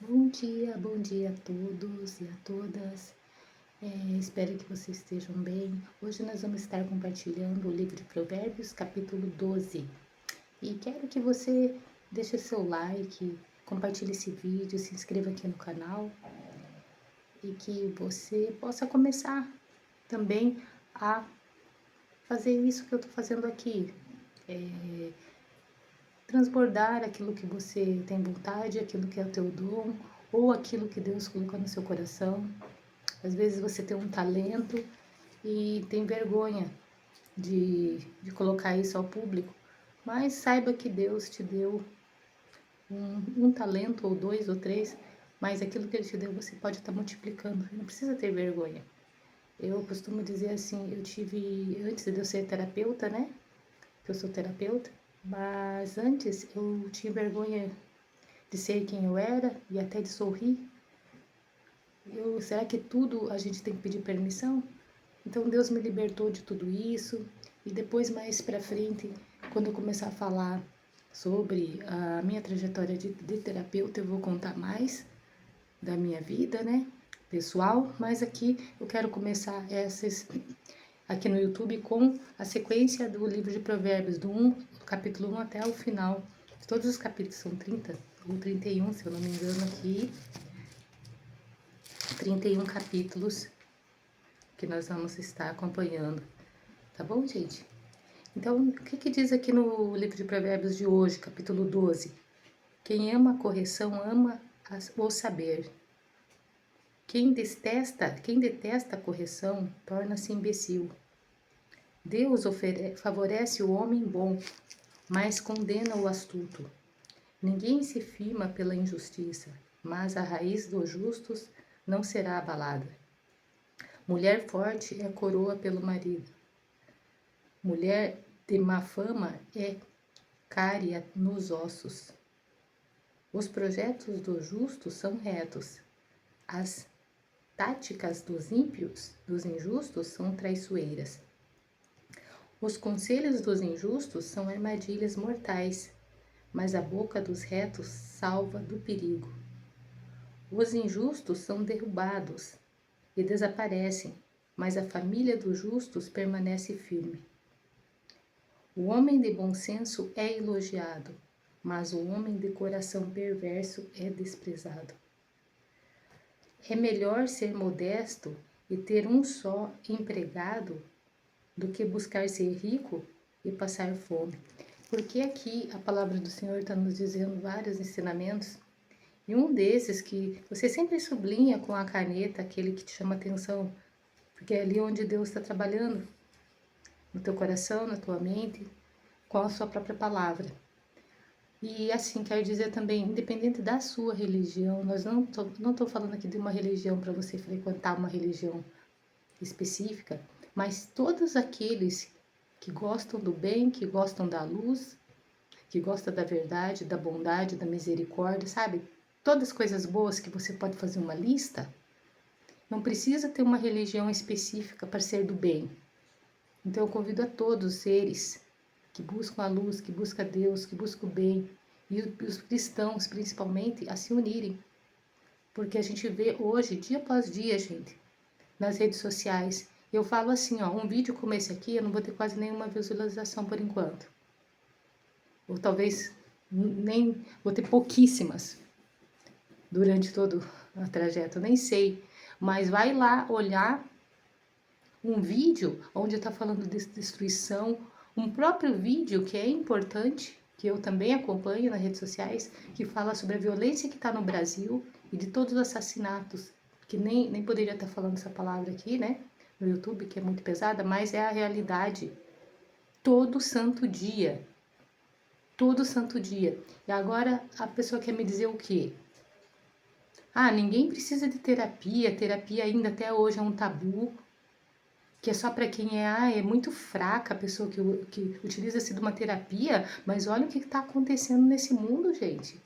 Bom dia a todos e a todas. Espero que vocês estejam bem. Hoje nós vamos estar compartilhando o livro de Provérbios, capítulo 12. E quero que você deixe seu like, compartilhe esse vídeo, se inscreva aqui no canal e que você possa começar também a fazer isso que eu estou fazendo aqui. Transbordar aquilo que você tem vontade, aquilo que é o teu dom ou aquilo que Deus colocou no seu coração. Às vezes você tem um talento e tem vergonha de colocar isso ao público, mas saiba que Deus te deu um talento, ou dois, ou três, mas aquilo que Ele te deu você pode estar multiplicando, não precisa ter vergonha. Eu costumo dizer assim, eu tive, antes de eu ser terapeuta, né, que eu sou terapeuta, mas antes eu tinha vergonha de ser quem eu era e até de sorrir. Será que tudo a gente tem que pedir permissão? Então Deus me libertou de tudo isso e depois mais para frente, quando eu começar a falar sobre a minha trajetória de terapeuta, eu vou contar mais da minha vida, né, pessoal, mas aqui eu quero começar essas aqui no YouTube com a sequência do livro de Provérbios, do capítulo 1 até o final. Todos os capítulos são 30 ou 31, se eu não me engano aqui, 31 capítulos que nós vamos estar acompanhando. Tá bom, gente? Então, o que diz aqui no livro de Provérbios de hoje, capítulo 12? Quem ama a correção ama o saber. Quem detesta a correção torna-se imbecil. Deus favorece o homem bom, mas condena o astuto. Ninguém se firma pela injustiça, mas a raiz dos justos não será abalada. Mulher forte é coroa pelo marido. Mulher de má fama é cária nos ossos. Os projetos dos justos são retos. As táticas dos ímpios, dos injustos, são traiçoeiras. Os conselhos dos injustos são armadilhas mortais, mas a boca dos retos salva do perigo. Os injustos são derrubados e desaparecem, mas a família dos justos permanece firme. O homem de bom senso é elogiado, mas o homem de coração perverso é desprezado. É melhor ser modesto e ter um só empregado do que buscar ser rico e passar fome. Porque aqui a palavra do Senhor está nos dizendo vários ensinamentos, e um desses que você sempre sublinha com a caneta, aquele que te chama atenção, porque é ali onde Deus está trabalhando, no teu coração, na tua mente, com a sua própria palavra. E assim, quero dizer também, independente da sua religião, nós não tô falando aqui de uma religião para você frequentar uma religião específica, mas todos aqueles que gostam do bem, que gostam da luz, que gostam da verdade, da bondade, da misericórdia, sabe? Todas as coisas boas que você pode fazer uma lista, não precisa ter uma religião específica para ser do bem. Então eu convido a todos os seres que buscam a luz, que buscam Deus, que buscam o bem, e os cristãos principalmente, a se unirem. Porque a gente vê hoje, dia após dia, gente, nas redes sociais, eu falo assim, ó, um vídeo como esse aqui, eu não vou ter quase nenhuma visualização por enquanto. Ou talvez nem vou ter pouquíssimas durante todo o trajeto, nem sei. Mas vai lá olhar um vídeo onde está falando de destruição, um próprio vídeo que é importante, que eu também acompanho nas redes sociais, que fala sobre a violência que está no Brasil e de todos os assassinatos, que nem poderia estar falando essa palavra aqui, né, no YouTube, que é muito pesada, mas é a realidade. Todo santo dia. Todo santo dia. E agora a pessoa quer me dizer o quê? Ah, ninguém precisa de terapia, terapia ainda até hoje é um tabu, que é só para quem é muito fraca, a pessoa que utiliza-se de uma terapia, mas olha o que está acontecendo nesse mundo, gente.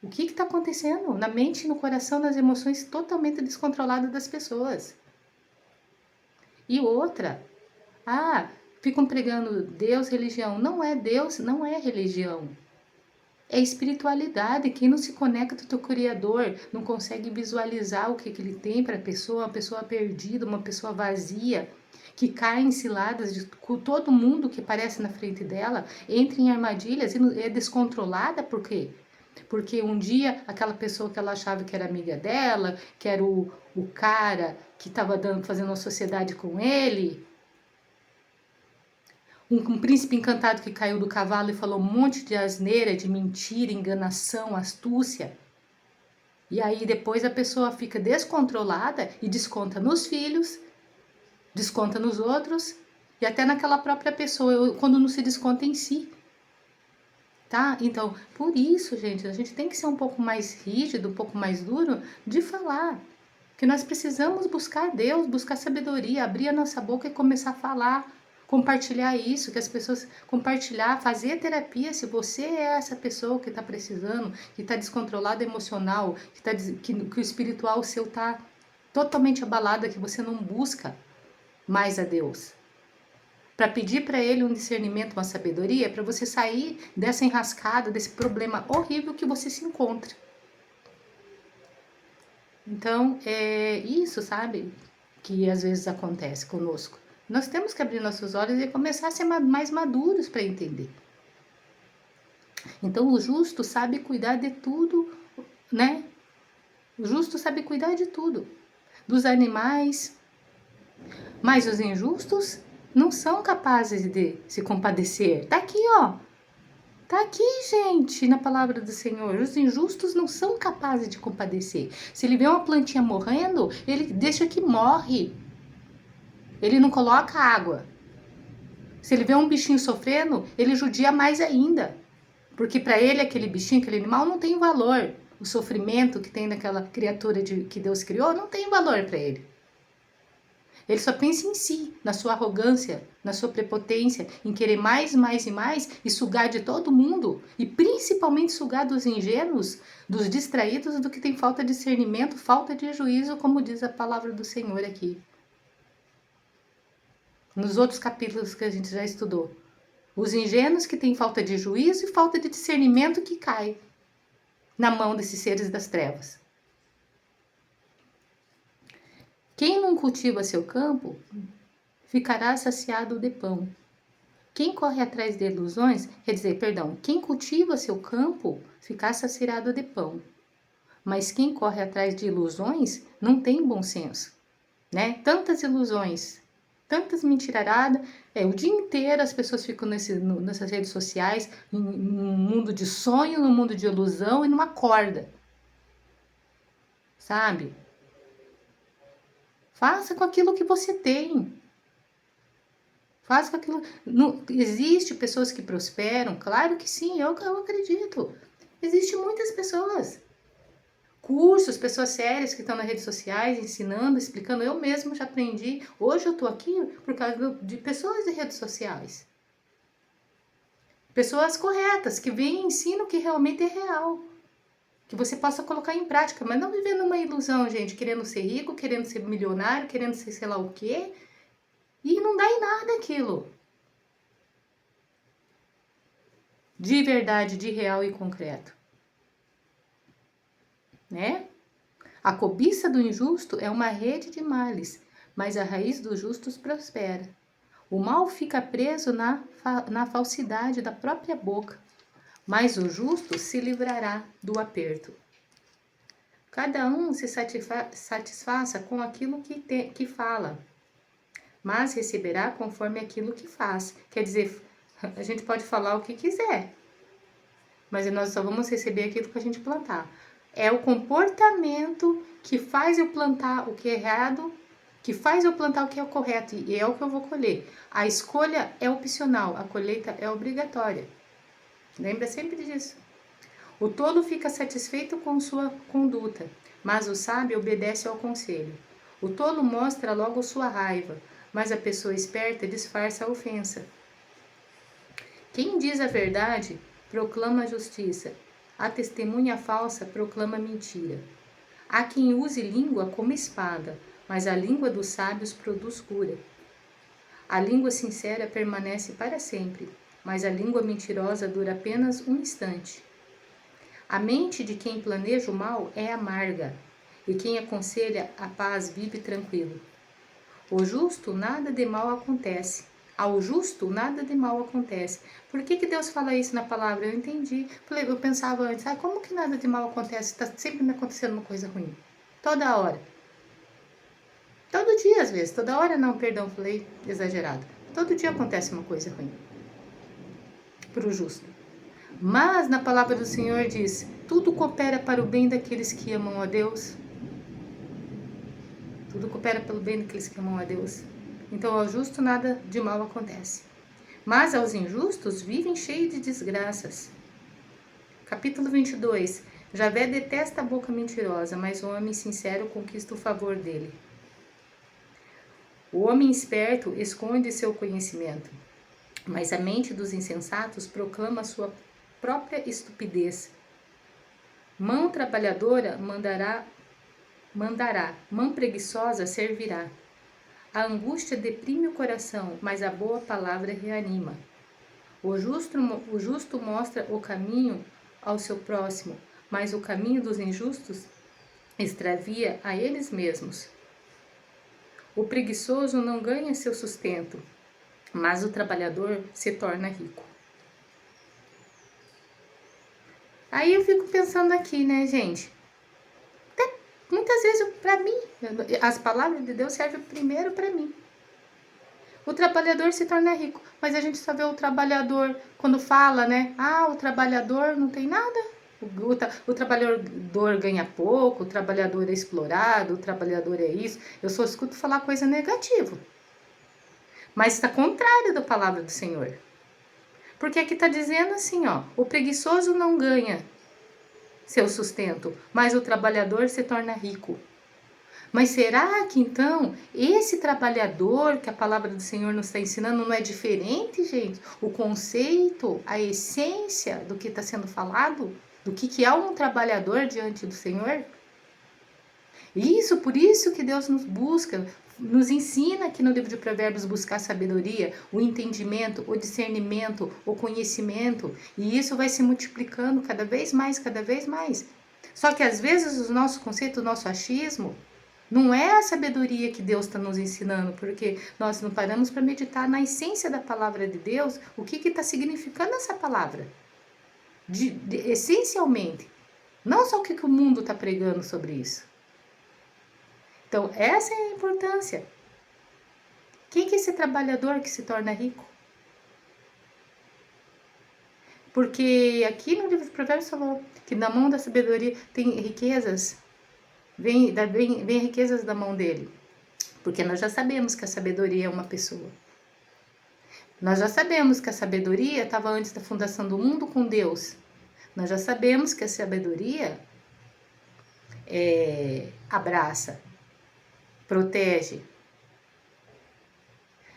O que está acontecendo na mente, no coração, nas emoções totalmente descontroladas das pessoas. E outra, ficam pregando Deus, religião. Não é Deus, não é religião. É espiritualidade. Quem não se conecta com o Criador, não consegue visualizar o que ele tem para a pessoa, uma pessoa perdida, uma pessoa vazia, que cai em ciladas com todo mundo que aparece na frente dela, entra em armadilhas e é descontrolada. Por quê? Porque um dia aquela pessoa que ela achava que era amiga dela, que era o cara que estava fazendo uma sociedade com ele, um príncipe encantado que caiu do cavalo e falou um monte de asneira, de mentira, enganação, astúcia. E aí depois a pessoa fica descontrolada e desconta nos filhos, desconta nos outros e até naquela própria pessoa, quando não se desconta em si. Tá? Então, por isso, gente, a gente tem que ser um pouco mais rígido, um pouco mais duro de falar. Que nós precisamos buscar Deus, buscar sabedoria, abrir a nossa boca e começar a falar, compartilhar isso, que as pessoas compartilhar, fazer terapia. Se você é essa pessoa que está precisando, que está descontrolada emocional, que o espiritual seu está totalmente abalado, que você não busca mais a Deus, para pedir para Ele um discernimento, uma sabedoria, para você sair dessa enrascada, desse problema horrível que você se encontra. Então, é isso, sabe, que às vezes acontece conosco. Nós temos que abrir nossos olhos e começar a ser mais maduros para entender. Então, o justo sabe cuidar de tudo, né? O justo sabe cuidar de tudo. Dos animais, mas os injustos não são capazes de se compadecer. Tá aqui, ó. Tá aqui, gente, na palavra do Senhor. Os injustos não são capazes de compadecer. Se ele vê uma plantinha morrendo, ele deixa que morre. Ele não coloca água. Se ele vê um bichinho sofrendo, ele judia mais ainda. Porque para ele aquele bichinho, aquele animal não tem valor. O sofrimento que tem naquela criatura que Deus criou não tem valor para ele. Ele só pensa em si, na sua arrogância, na sua prepotência, em querer mais, mais e mais e sugar de todo mundo. E principalmente sugar dos ingênuos, dos distraídos, do que tem falta de discernimento, falta de juízo, como diz a palavra do Senhor aqui. Nos outros capítulos que a gente já estudou. Os ingênuos que têm falta de juízo e falta de discernimento que cai na mão desses seres das trevas. Quem não cultiva seu campo, ficará saciado de pão. Quem corre atrás de ilusões, quem cultiva seu campo, ficará saciado de pão. Mas quem corre atrás de ilusões, não tem bom senso, né? Tantas ilusões, tantas mentiraradas, o dia inteiro as pessoas ficam nessas redes sociais, num mundo de sonho, num mundo de ilusão e não acorda, sabe? Faça com aquilo que você tem. Faça com aquilo. Não, existe pessoas que prosperam? Claro que sim, eu acredito. Existem muitas pessoas. Cursos, pessoas sérias que estão nas redes sociais, ensinando, explicando. Eu mesma já aprendi. Hoje eu estou aqui por causa de pessoas de redes sociais. Pessoas corretas, que veem e ensinam o que realmente é real. Que você possa colocar em prática, mas não vivendo uma ilusão, gente, querendo ser rico, querendo ser milionário, querendo ser sei lá o quê, e não dá em nada aquilo. De verdade, de real e concreto. Né? A cobiça do injusto é uma rede de males, mas a raiz dos justos prospera. O mal fica preso na falsidade da própria boca, mas o justo se livrará do aperto. Cada um se satisfaça com aquilo que fala, mas receberá conforme aquilo que faz. Quer dizer, a gente pode falar o que quiser, mas nós só vamos receber aquilo que a gente plantar. É o comportamento que faz eu plantar o que é errado, que faz eu plantar o que é o correto, e é o que eu vou colher. A escolha é opcional, a colheita é obrigatória. Lembra sempre disso. O tolo fica satisfeito com sua conduta, mas o sábio obedece ao conselho. O tolo mostra logo sua raiva, mas a pessoa esperta disfarça a ofensa. Quem diz a verdade proclama a justiça. A testemunha falsa proclama mentira. Há quem use língua como espada, mas a língua dos sábios produz cura. A língua sincera permanece para sempre, mas a língua mentirosa dura apenas um instante. A mente de quem planeja o mal é amarga, e quem aconselha a paz vive tranquilo. O justo nada de mal acontece. Ao justo nada de mal acontece. Por que Deus fala isso na palavra? Eu entendi. Eu pensava antes, como que nada de mal acontece? Está sempre me acontecendo uma coisa ruim. Toda hora. Todo dia, às vezes. Toda hora não, perdão, falei exagerado. Todo dia acontece uma coisa ruim. Para o justo. Mas na palavra do Senhor diz, tudo coopera para o bem daqueles que amam a Deus. Tudo coopera pelo bem daqueles que amam a Deus. Então ao justo nada de mal acontece. Mas aos injustos vivem cheios de desgraças. Capítulo 22. Javé detesta a boca mentirosa, mas o homem sincero conquista o favor dele. O homem esperto esconde seu conhecimento, mas a mente dos insensatos proclama sua própria estupidez. Mão trabalhadora mandará, mão preguiçosa servirá. A angústia deprime o coração, mas a boa palavra reanima. O justo mostra o caminho ao seu próximo, mas o caminho dos injustos extravia a eles mesmos. O preguiçoso não ganha seu sustento, mas o trabalhador se torna rico. Aí eu fico pensando aqui, né, gente? Muitas vezes, para mim, as palavras de Deus servem primeiro para mim. O trabalhador se torna rico, mas a gente só vê o trabalhador quando fala, né? O trabalhador não tem nada. O trabalhador ganha pouco, o trabalhador é explorado, o trabalhador é isso. Eu só escuto falar coisa negativa. Mas está contrário da palavra do Senhor. Porque aqui está dizendo assim, o preguiçoso não ganha seu sustento, mas o trabalhador se torna rico. Mas será que então esse trabalhador que a palavra do Senhor nos está ensinando não é diferente, gente? O conceito, a essência do que está sendo falado, do que é um trabalhador diante do Senhor? Por isso que Deus nos busca, nos ensina aqui no livro de Provérbios buscar sabedoria, o entendimento, o discernimento, o conhecimento. E isso vai se multiplicando cada vez mais, cada vez mais. Só que às vezes o nosso conceito, o nosso achismo, não é a sabedoria que Deus está nos ensinando, porque nós não paramos para meditar na essência da palavra de Deus, o que está significando essa palavra, essencialmente, não só o que o mundo está pregando sobre isso. Então, essa é a importância. Quem que é esse trabalhador que se torna rico? Porque aqui no livro de Provérbios falou que na mão da sabedoria tem riquezas, vem riquezas da mão dele. Porque nós já sabemos que a sabedoria é uma pessoa. Nós já sabemos que a sabedoria estava antes da fundação do mundo com Deus. Nós já sabemos que a sabedoria abraça, protege.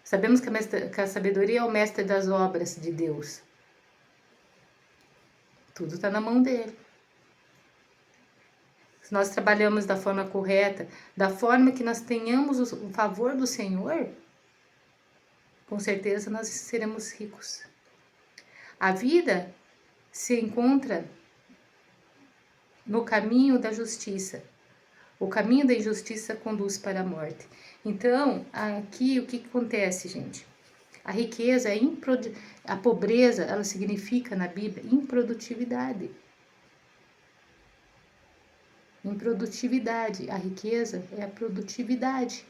Sabemos que a sabedoria é o mestre das obras de Deus. Tudo está na mão dele. Se nós trabalhamos da forma correta, da forma que nós tenhamos o favor do Senhor, com certeza nós seremos ricos. A vida se encontra no caminho da justiça. O caminho da injustiça conduz para a morte. Então, aqui o que acontece, gente? A riqueza, a pobreza, ela significa na Bíblia improdutividade. Improdutividade. A riqueza é a produtividade.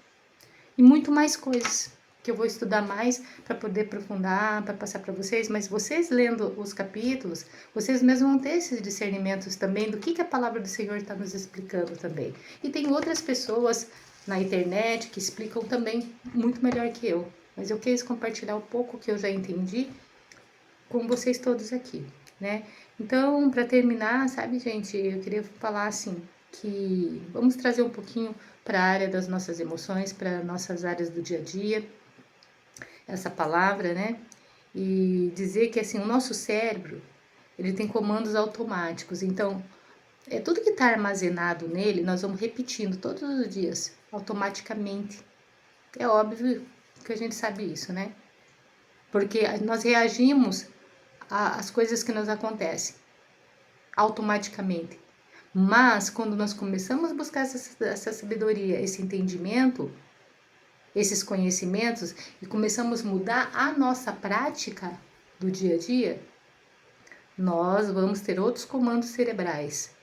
E muito mais coisas que eu vou estudar mais para poder aprofundar, para passar para vocês, mas vocês lendo os capítulos, vocês mesmos vão ter esses discernimentos também do que a palavra do Senhor está nos explicando também. E tem outras pessoas na internet que explicam também muito melhor que eu, mas eu quis compartilhar um pouco que eu já entendi com vocês todos aqui, né? Então, para terminar, sabe, gente, eu queria falar assim, que vamos trazer um pouquinho para a área das nossas emoções, para nossas áreas do dia a dia, essa palavra, né? E dizer que assim, o nosso cérebro, ele tem comandos automáticos. Então, tudo que está armazenado nele, nós vamos repetindo todos os dias, automaticamente. É óbvio que a gente sabe isso, né? Porque nós reagimos às coisas que nos acontecem. automaticamente. Mas quando nós começamos a buscar essa sabedoria, esse entendimento, esses conhecimentos, e começamos a mudar a nossa prática do dia a dia, nós vamos ter outros comandos cerebrais.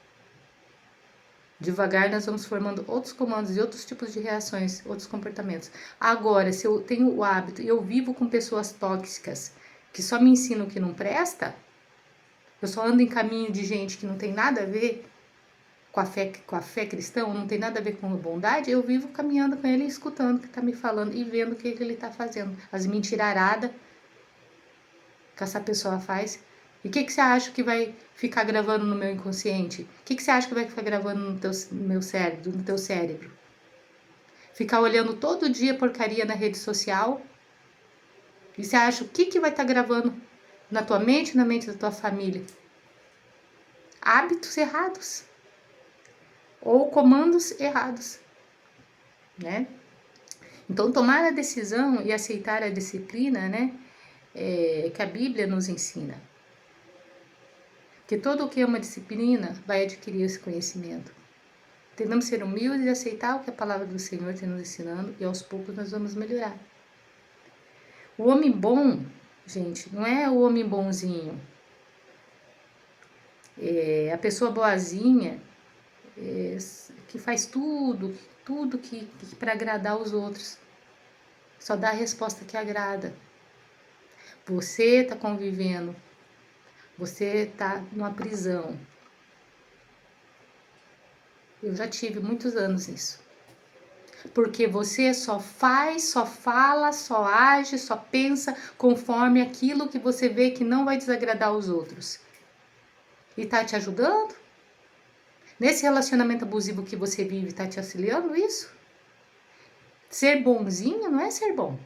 Devagar nós vamos formando outros comandos e outros tipos de reações, outros comportamentos. Agora, se eu tenho o hábito e eu vivo com pessoas tóxicas que só me ensinam o que não presta, eu só ando em caminho de gente que não tem nada a ver com a fé cristã, não tem nada a ver com a bondade, eu vivo caminhando com ele, escutando o que está me falando e vendo o que ele está fazendo. As mentiraradas que essa pessoa faz. E o que você acha que vai ficar gravando no meu inconsciente? O que você acha que vai ficar gravando no teu cérebro? Ficar olhando todo dia porcaria na rede social? E você acha o que vai estar gravando na tua mente e na mente da tua família? Hábitos errados. Ou comandos errados, né? Então, tomar a decisão e aceitar a disciplina, né? Que a Bíblia nos ensina. Que todo o que é uma disciplina vai adquirir esse conhecimento. Devemos ser humildes e aceitar o que a palavra do Senhor está nos ensinando e aos poucos nós vamos melhorar. O homem bom, gente, não é o homem bonzinho. A pessoa boazinha que faz tudo que para agradar os outros. Só dá a resposta que agrada. Você está convivendo, você está numa prisão. Eu já tive muitos anos isso. Porque você só faz, só fala, só age, só pensa conforme aquilo que você vê que não vai desagradar os outros. E tá te ajudando? Nesse relacionamento abusivo que você vive, tá te auxiliando isso? Ser bonzinho não é ser bom.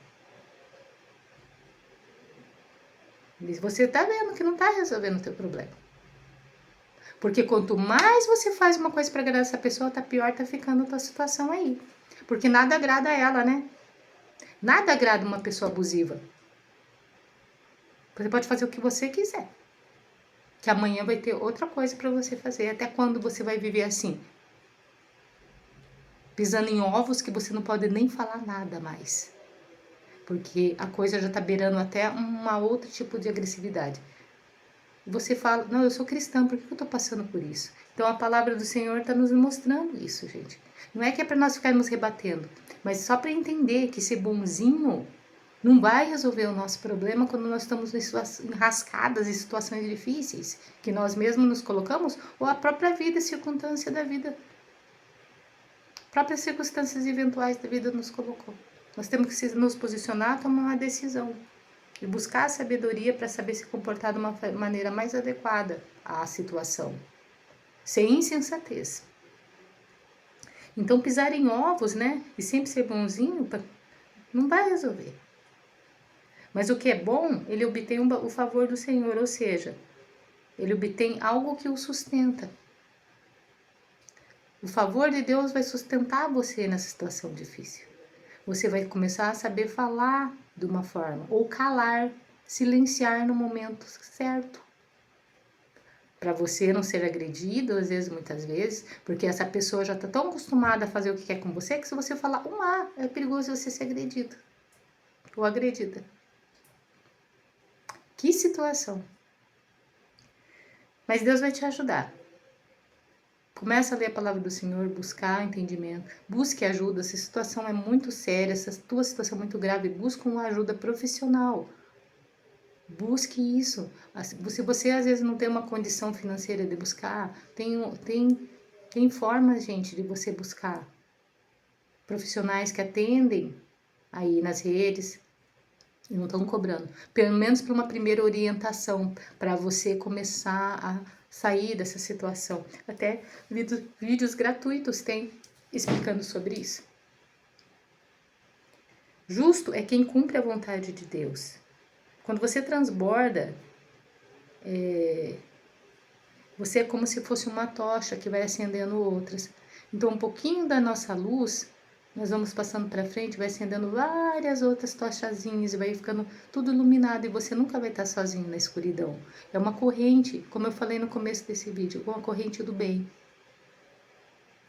Você tá vendo que não tá resolvendo o teu problema. Porque quanto mais você faz uma coisa para agradar essa pessoa, tá pior tá ficando a tua situação aí. Porque nada agrada a ela, né? Nada agrada uma pessoa abusiva. Você pode fazer o que você quiser. Que amanhã vai ter outra coisa para você fazer. Até quando você vai viver assim? Pisando em ovos que você não pode nem falar nada mais. Porque a coisa já tá beirando até uma outro tipo de agressividade. Você fala, não, eu sou cristã, por que eu tô passando por isso? Então a palavra do Senhor está nos mostrando isso, gente. Não é que é para nós ficarmos rebatendo, mas só para entender que ser bonzinho não vai resolver o nosso problema quando nós estamos enrascadas em situações difíceis, que nós mesmos nos colocamos, ou a própria vida, a circunstância da vida. Próprias circunstâncias eventuais da vida nos colocou. Nós temos que nos posicionar, tomar uma decisão. E buscar a sabedoria para saber se comportar de uma maneira mais adequada à situação. Sem insensatez. Então, pisar em ovos, né? E sempre ser bonzinho, não vai resolver. Mas o que é bom, ele obtém o favor do Senhor, ou seja, ele obtém algo que o sustenta. O favor de Deus vai sustentar você nessa situação difícil. Você vai começar a saber falar de uma forma, ou calar, silenciar no momento certo. Para você não ser agredido, às vezes, muitas vezes, porque essa pessoa já está tão acostumada a fazer o que quer com você, que se você falar um A, é perigoso você ser agredido ou agredida. Que situação! Mas Deus vai te ajudar. Começa a ler a palavra do Senhor, buscar entendimento, busque ajuda. Se a situação é muito séria, se a tua situação é muito grave, busque uma ajuda profissional. Busque isso. Se você às vezes não tem uma condição financeira de buscar, tem formas, gente, de você buscar. Profissionais que atendem aí nas redes e não estão cobrando. Pelo menos para uma primeira orientação, para você começar a sair dessa situação. Até vídeos gratuitos tem explicando sobre isso. Justo é quem cumpre a vontade de Deus. Quando você transborda, você é como se fosse uma tocha que vai acendendo outras. Então, um pouquinho da nossa luz Nós vamos passando para frente, vai acendendo várias outras tochazinhas e vai ficando tudo iluminado e você nunca vai estar sozinho na escuridão. É uma corrente, como eu falei no começo desse vídeo, uma corrente do bem.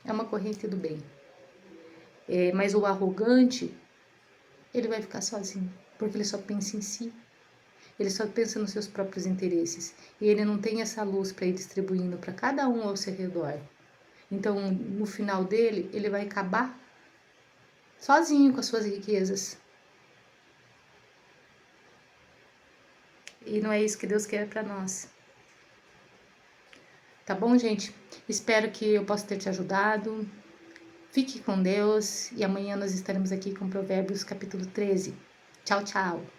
É uma corrente do bem. Mas o arrogante, ele vai ficar sozinho, porque ele só pensa em si. Ele só pensa nos seus próprios interesses. E ele não tem essa luz para ir distribuindo para cada um ao seu redor. Então, no final dele, ele vai acabar sozinho com as suas riquezas. E não é isso que Deus quer para nós. Tá bom, gente? Espero que eu possa ter te ajudado. Fique com Deus e amanhã nós estaremos aqui com Provérbios capítulo 13. Tchau, tchau!